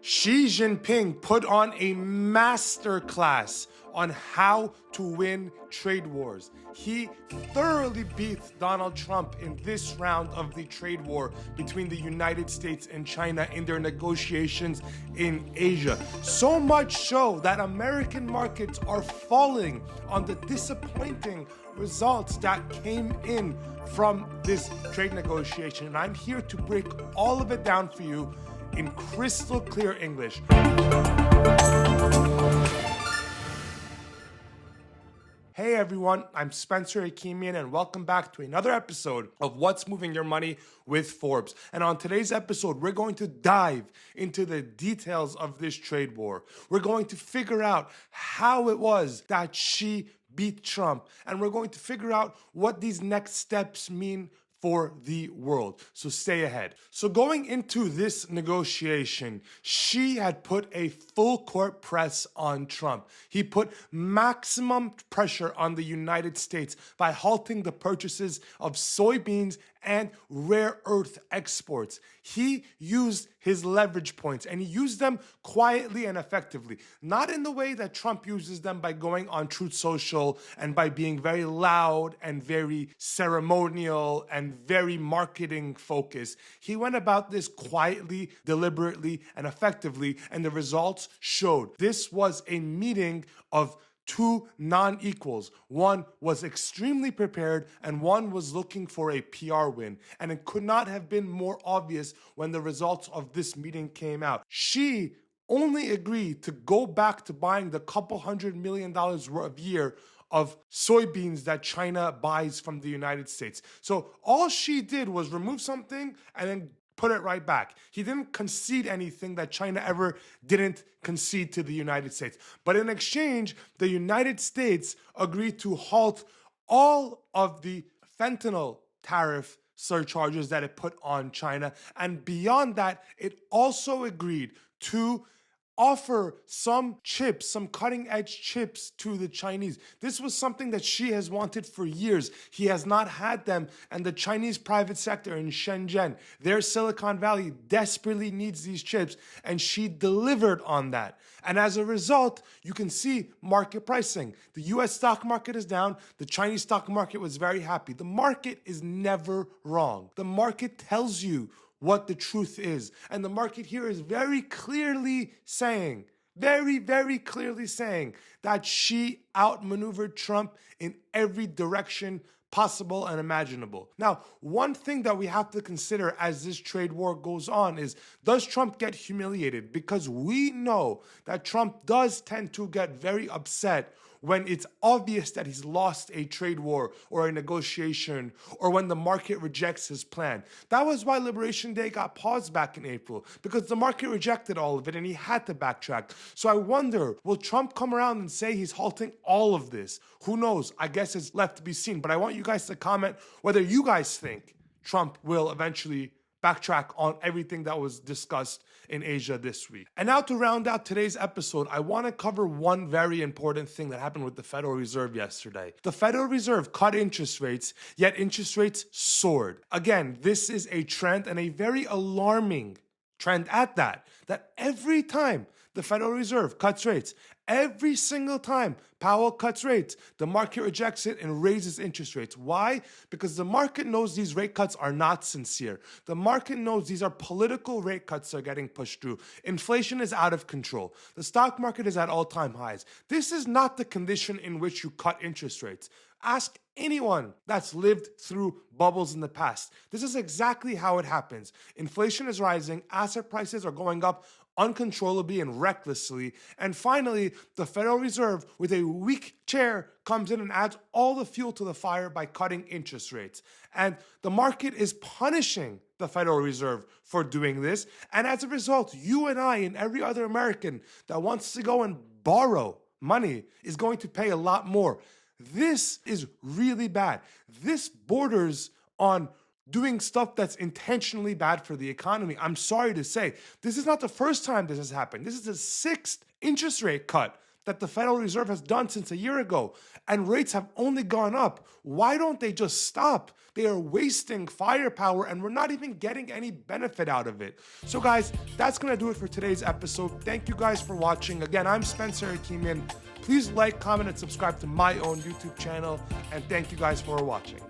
Xi Jinping put on a masterclass on how to win trade wars. He thoroughly beat Donald Trump in this round of the trade war between the United States and China in their negotiations in Asia. So much so that American markets are falling on the disappointing results that came in from this trade negotiation. And I'm here to break all of it down for you in crystal clear English. Hey everyone, I'm Spencer Hakimian and welcome back to another episode of What's Moving Your Money with Forbes. And on today's episode, we're going to dive into the details of this trade war. We're going to figure out how it was that Xi beat Trump, and we're going to figure out what these next steps mean for the world. So stay ahead. So going into this negotiation, Xi had put a full court press on Trump. He put maximum pressure on the United States by halting the purchases of soybeans and rare earth exports. He used his leverage points and he used them quietly and effectively, not in the way that Trump uses them by going on Truth Social and by being very loud and very ceremonial and very marketing focused. He went about this quietly, deliberately, and effectively, and the results showed. This was a meeting of two non-equals. One was extremely prepared and one was looking for a PR win. And it could not have been more obvious when the results of this meeting came out. Xi only agreed to go back to buying the couple $100 million a year of soybeans that China buys from the United States. So all Xi did was remove something and then put it right back. He didn't concede anything that China ever didn't concede to the United States. But in exchange, the United States agreed to halt all of the fentanyl tariff surcharges that it put on China. And beyond that, it also agreed to offer some chips, some cutting edge chips to the Chinese. This was something that Xi has wanted for years. He has not had them, and the Chinese private sector in Shenzhen, their Silicon Valley, desperately needs these chips, and Xi delivered on that. And as a result, you can see market pricing. The US stock market is down. The Chinese stock market was very happy. The market is never wrong. The market tells you what the truth is. And the market here is very clearly saying, very clearly saying that Xi outmaneuvered Trump in every direction possible and imaginable. Now, one thing that we have to consider as this trade war goes on is, does Trump get humiliated? Because we know that Trump does tend to get very upset when it's obvious that he's lost a trade war or a negotiation, or when the market rejects his plan. That was why Liberation Day got paused back in April, because the market rejected all of it and he had to backtrack. So I wonder, will Trump come around and say he's halting all of this? Who knows? I guess it's left to be seen. But I want you guys to comment whether you guys think Trump will eventually backtrack on everything that was discussed in Asia this week. And now to round out today's episode, I want to cover one very important thing that happened with the Federal Reserve yesterday. The Federal Reserve cut interest rates, yet interest rates soared. Again, this is a trend, and a very alarming trend at that every time the Federal Reserve cuts rates, every single time Powell cuts rates, the market rejects it and raises interest rates. Why? Because the market knows these rate cuts are not sincere. The market knows these are political rate cuts that are getting pushed through. Inflation is out of control. The stock market is at all-time highs. This is not the condition in which you cut interest rates. Ask anyone that's lived through bubbles in the past. This is exactly how it happens. Inflation is rising, asset prices are going up uncontrollably and recklessly, and finally, the Federal Reserve, with a weak chair, comes in and adds all the fuel to the fire by cutting interest rates. And the market is punishing the Federal Reserve for doing this, and as a result, you and I and every other American that wants to go and borrow money is going to pay a lot more. This is really bad. This borders on doing stuff that's intentionally bad for the economy. I'm sorry to say, this is not the first time this has happened. This is the sixth interest rate cut that the Federal Reserve has done since a year ago, and rates have only gone up. Why don't they just stop? They are wasting firepower and we're not even getting any benefit out of it. So guys, that's gonna do it for today's episode. Thank you guys for watching. Again, I'm Spencer Hakimian. Please like, comment, and subscribe to my own YouTube channel. And thank you guys for watching.